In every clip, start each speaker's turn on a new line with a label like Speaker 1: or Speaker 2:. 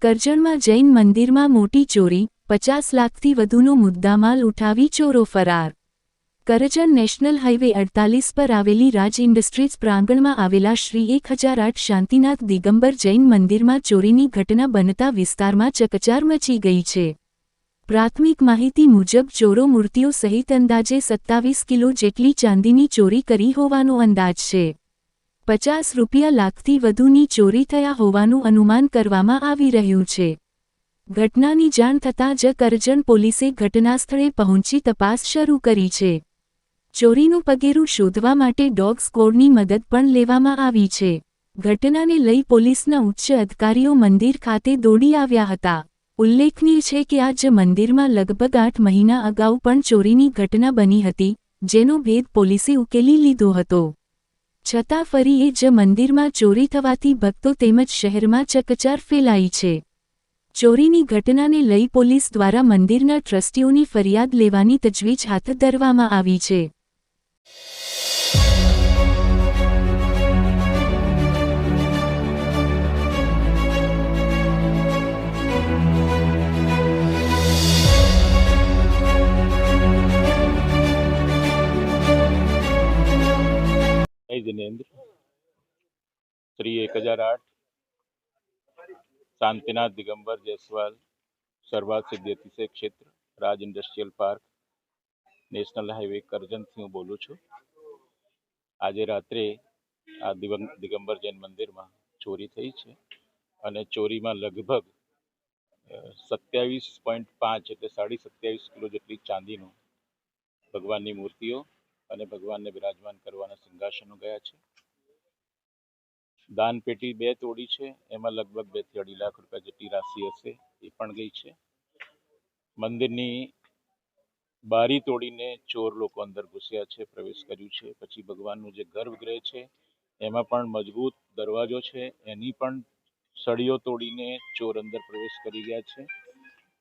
Speaker 1: કરજણમાં જૈન મંદિરમાં મોટી ચોરી, 50 લાખથી વધુનો મુદ્દામાલ ઉઠાવી ચોરો ફરાર। કરજણ નેશનલ હાઇવે 48 પર આવેલી રાજ ઇન્ડસ્ટ્રીઝ પ્રાંગણમાં આવેલા શ્રી 1008 શાંતિનાથ દિગંબર જૈન મંદિરમાં ચોરીની ઘટના બનતા વિસ્તારમાં ચકચાર મચી ગઈ છે। પ્રાથમિક માહિતી મુજબ ચોરો મૂર્તિઓ સહિત અંદાજે 27 કિલો જેટલી ચાંદીની ચોરી કરી હોવાનો અંદાજ છે। 50 લાખથી વધુની ચોરી થયા હોવાનું અનુમાન કરવામાં આવી રહ્યું છે। ઘટનાની જાણ થતાં જ કરજણ પોલીસે ઘટનાસ્થળે પહોંચી તપાસ શરૂ કરી છે। ચોરીનું પગેરું શોધવા માટે ડોગ સ્ક્વોડની મદદ પણ લેવામાં આવી છે। ઘટનાને લઈ પોલીસના ઉચ્ચ અધિકારીઓ મંદિર ખાતે દોડી આવ્યા હતા। ઉલ્લેખનીય છે કે આ જ મંદિરમાં લગભગ 8 મહિના અગાઉ પણ ચોરીની ઘટના બની હતી, જેનો ભેદ પોલીસે ઉકેલી લીધો હતો। છતાં ફરી એ જ મંદિરમાં ચોરી થવાથી ભક્તો તેમજ શહેરમાં ચકચાર ફેલાઈ છે। ચોરીની ઘટનાને લઈ પોલીસ દ્વારા મંદિરના ટ્રસ્ટીઓની ફરિયાદ લેવાની તજવીજ હાથ ધરવામાં આવી છે।
Speaker 2: जिनेन्द्र श्री 1008 शांतिनाथ दिगंबर जयसवाल सर्वात सिद्धि अतिशय क्षेत्र राज industrial park national highway Karjan थी हूँ बोलूँ छूँ। आज रात्रे आ दिगंबर जैन मंदिर में चोरी थई छे अने चोरी में लगभग 27.5 એટલે 27.5 કિલો જેટલી ચાંદીનું ભગવાનની મૂર્તિઓ અને ભગવાનને બિરાજમાન કરવાના સિંહાસનો ગયા છે। દાન પેટી 2 તોડી છે, એમાં લગભગ 2 થી 2.5 લાખ રૂપિયા જેટલી રાશિ હશે એ પણ ગઈ છે। મંદિરની બારી તોડીને ચોર લોકો અંદર ઘૂસ્યા છે, પ્રવેશ કર્યું છે। પછી ભગવાનનું જે ગર્ભગૃહ છે એમાં પણ મજબૂત દરવાજો છે, એની પણ સળીઓ તોડીને ચોર અંદર પ્રવેશ કરી ગયા છે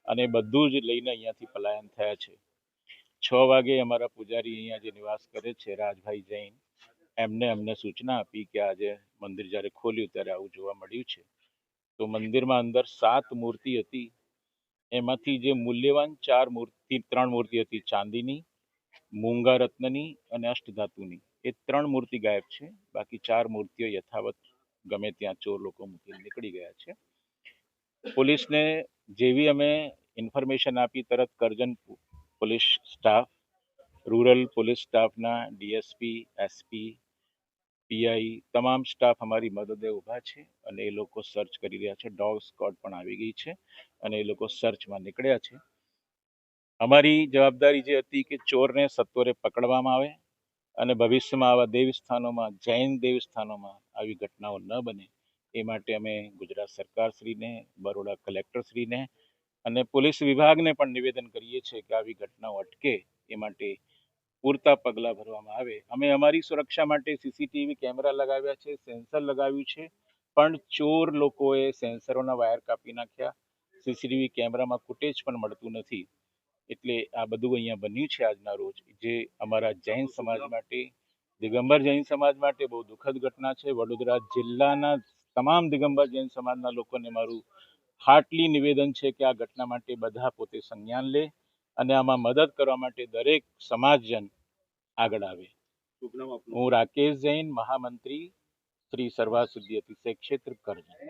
Speaker 2: અને બધું જ લઈને અહીંયાથી પલાયન થયા છે। 6 વાગે અમારા પૂજારી અહીંયા જે નિવાસ કરે છે રાજભાઈ જૈન, એમને અમને સૂચના આપી કે આજે મંદિર જ્યારે ખોલ્યું ત્યારે આવું જોવા મળ્યું છે। તો મંદિરમાં અંદર 7 મૂર્તિ હતી, એમાંથી જે મૂલ્યવાન 3 મૂર્તિ હતી ચાંદીની, મૂંગા રત્નની અને અષ્ટધાતુની, એ 3 મૂર્તિ ગાયબ છે। બાકી 4 મૂર્તિઓ યથાવત ગમે ત્યાં ચોર લોકો મૂકીને નીકળી ગયા છે। પોલીસને જેવી અમે ઇન્ફોર્મેશન આપી તરત Karjan police staff, rural police સ્ટાફના ડીએસપી, એસપી, પીઆઈ તમામ સ્ટાફ અમારી મદદે ઊભા છે અને એ લોકો સર્ચ કરી રહ્યા છે। ડોગ સ્ક્વોડ પણ આવી ગઈ છે અને એ લોકો સર્ચમાં નીકળ્યા છે। અમારી જવાબદારી જે હતી કે ચોરને સત્વરે પકડવામાં આવે અને ભવિષ્યમાં આવા દેવસ્થાનોમાં, જૈન દેવસ્થાનોમાં આવી ઘટનાઓ ન બને એ માટે અમે ગુજરાત સરકારશ્રીને, બરોડા કલેક્ટરશ્રીને અને પોલીસ વિભાગને પણ નિવેદન કરીએ છીએ કે આવી ઘટનાઓ અટકે એ માટે પૂરતા પગલાં ભરવામાં આવે। અમે અમારી સુરક્ષા માટે સીસીટીવી કેમેરા લગાવ્યા છે, સેન્સર લગાવ્યું છે, પણ ચોર લોકોએ સેન્સરોના વાયર કાપી નાખ્યા, સીસીટીવી કેમેરામાં ફૂટેજ પણ મળતું નથી। એટલે આ બધું અહીંયા બન્યું છે આજના રોજ, જે અમારા જૈન સમાજ માટે, દિગંબર જૈન સમાજ માટે બહુ દુઃખદ ઘટના છે। વડોદરા જિલ્લાના તમામ દિગંબર જૈન સમાજના લોકોને મારું હાર્ટલી નિવેદન છે કે આ ઘટના માટે બધા પોતે સંજ્ઞાન લે અને આમાં મદદ કરવા માટે દરેક સમાજજન આગળ આવે। હું રાકેશ જૈન, મહામંત્રી શ્રી સર્વા સિદ્ધિ અતિશય ક્ષેત્ર કરજણ।